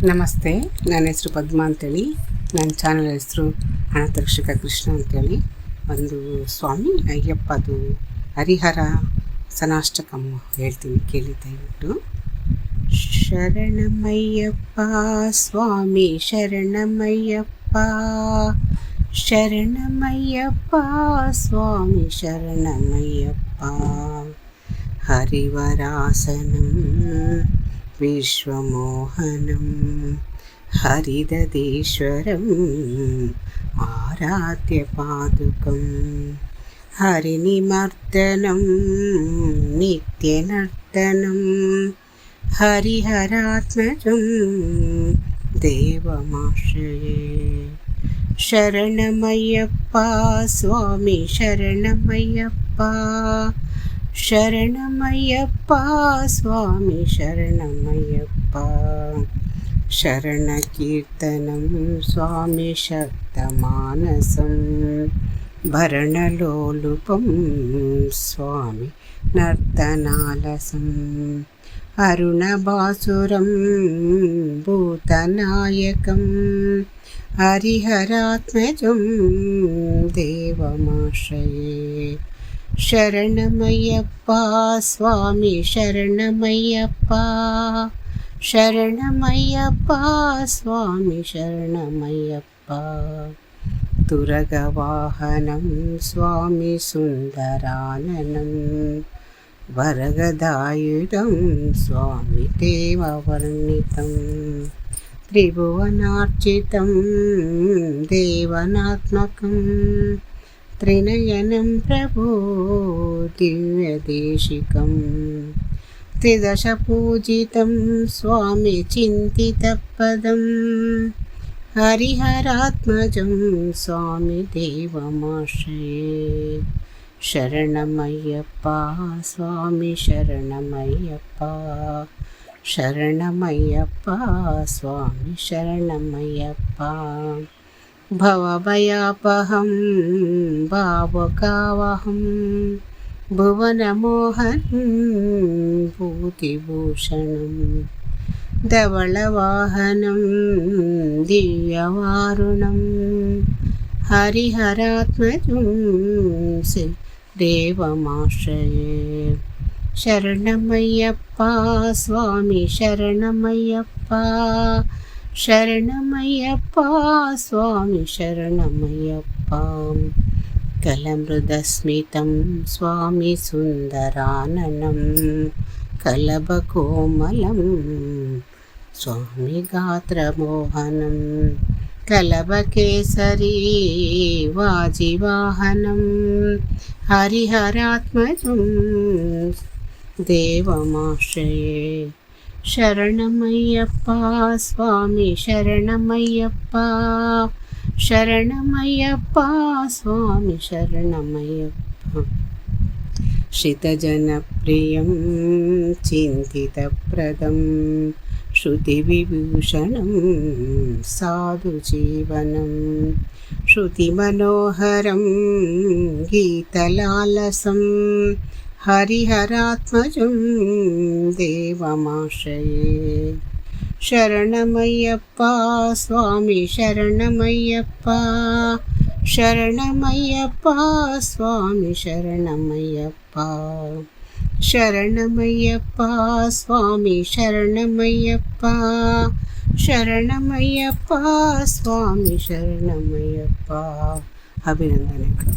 ನಮಸ್ತೆ, ನನ್ನ ಹೆಸರು ಪದ್ಮ ಅಂತೇಳಿ. ನನ್ನ ಚಾನಲ್ ಹೆಸರು ಅನಂತರಕ್ಷಕ ಕೃಷ್ಣ ಅಂತೇಳಿ. ಒಂದು ಸ್ವಾಮಿ ಅಯ್ಯಪ್ಪದು ಹರಿಹರ ಸನಾಷ್ಟಕಂ ಹೇಳ್ತೀನಿ, ಕೇಳಿ ದಯವಿಟ್ಟು. ಶರಣಮಯ್ಯಪ್ಪ ಸ್ವಾಮಿ ಶರಣಮಯ್ಯಪ್ಪ, ಶರಣಮಯ್ಯಪ್ಪ ಸ್ವಾಮಿ ಶರಣಮಯ್ಯಪ್ಪ. ಹರಿವರಾಸನಂ ವಿಶ್ವಮೋಹನಂ ಹರಿದದೇಶ್ವರಂ ಆರಾಧ್ಯ ಪಾದುಕಂ. ಹರಿನಿಮರ್ದನಂ ನಿತ್ಯನರ್ದನಂ ಹರಿಹರಾತ್ಮಜಂ ದೇವಮಾಶ್ರಯೇ. ಶರಣಮಯ್ಯಪ್ಪ ಸ್ವಾಮಿ ಶರಣಮಯ್ಯಪ್ಪ, ಶರಣಮಯ್ಯಪ್ಪ ಸ್ವಾಮಿ ಶರಣಮಯ್ಯಪ್ಪ. ಶರಣಕೀರ್ತನಂ ಸ್ವಾಮಿ ಶಕ್ತಮಾನಸಂ ಭರಣಲೋಲುಪಂ ಸ್ವಾಮಿ ನರ್ತನಾಲಸಂ. ಅರುಣಭಾಸುರಂ ಭೂತನಾಯಕಂ ಹರಿಹರಾತ್ಮಜಂ ದೇವಮಾಶ್ರಯೇ. ಶರಣಮಯ್ಯಪ್ಪ ಸ್ವಾಮಿ ಶರಣಮಯ್ಯಪ್ಪ, ಶರಣಮಯ್ಯಪ್ಪ ಸ್ವಾಮಿ ಶರಣಮಯ್ಯಪ್ಪ. ತುರಗವಾಹನಂ ಸ್ವಾಮಿ ಸುಂದರಾನನಂ ವರಗದಾಯುಧಂ ಸ್ವಾಮಿ ದೇವವರ್ಣಿತಂ. ತ್ರಿಭುವನಾರ್ಚಿತಂ ದೇವನಾತ್ಮಕಂ ತ್ರಿನಯನಂ ಪ್ರಭೋ ದಿವ್ಯದೇಶಿಕಂ. ತ್ರಿದಶಪೂಜಿತಂ ಸ್ವಾಮಿ ಚಿಂತಿತಪದಂ ಹರಿಹರಾತ್ಮಜಂ ಸ್ವಾಮಿ ದೇವಮಾಶ್ರಯೇ. ಶರಣಮಯ್ಯಪ್ಪ ಸ್ವಾಮಿ ಶರಣಮಯ್ಯಪ್ಪ, ಶರಣಮಯ್ಯಪ್ಪ ಸ್ವಾಮಿ ಶರಣಮಯ್ಯಪ್ಪ. ಭವಭಯಾಪಹಂ ಭಾವಕಾವಹಂ ಭುವನಮೋಹನಂ ಭೂತಿಭೂಷಣಂ. ಧವಳವಾಹನಂ ದಿವ್ಯವಾರುಣಂ ಹರಿಹರಾತ್ಮಜಂ ದೇವಮಾಶ್ರಯೇ. ಶರಣಮಯ್ಯಪ್ಪ ಸ್ವಾಮಿ ಶರಣಮಯ್ಯಪ್ಪ, ಶರಣಮಯ್ಯಪ್ಪ ಸ್ವಾಮಿ ಶರಣಮಯ್ಯಪ್ಪ. ಕಲಮೃದಸ್ಮಿತಂ ಸ್ವಾಮಿ ಸುಂದರಾನನಂ ಕಲಭಕೋಮಲಂ ಸ್ವಾಮಿ ಗಾತ್ರಮೋಹನಂ. ಕಲಭಕೇಸರಿ ವಾಜಿವಾಹನಂ ಹರಿಹರಾತ್ಮಜಂ ದೇವಮಾಶ್ರಯೇ. ಶರಣಮಯ್ಯಪ್ಪ ಸ್ವಾಮಿ ಶರಣಮಯ್ಯಪ್ಪ, ಶರಣಮಯ್ಯಪ್ಪ ಸ್ವಾಮಿ ಶರಣಮಯ್ಯಪ್ಪ. ಶ್ರಿತಜನಪ್ರಿಯಂ ಚಿಂತಿತಪ್ರದಂ ಶ್ರುತಿವಿಭೂಷಣಂ ಸಾಧುಜೀವನಂ. ಶ್ರುತಿಮನೋಹರಂ ಗೀತಲಾಲಸಂ ಹರಿಹರಾತ್ಮಜಂ ದೇವಮಾಶ್ರಯೇ. ಶರಣಮಯ್ಯಪ್ಪ ಸ್ವಾಮಿ ಶರಣಮಯ್ಯಪ್ಪ, ಶರಣಮಯ್ಯಪ್ಪ ಸ್ವಾಮಿ ಶರಣಮಯ್ಯಪ್ಪ. ಶರಣಮಯ್ಯಪ್ಪ ಸ್ವಾಮಿ ಶರಣಮಯ್ಯಪ್ಪ, ಶರಣಮಯ್ಯಪ್ಪ ಸ್ವಾಮಿ ಶರಣಮಯ್ಯಪ್ಪ. ಅಭಿನಂದನೆಗಳು.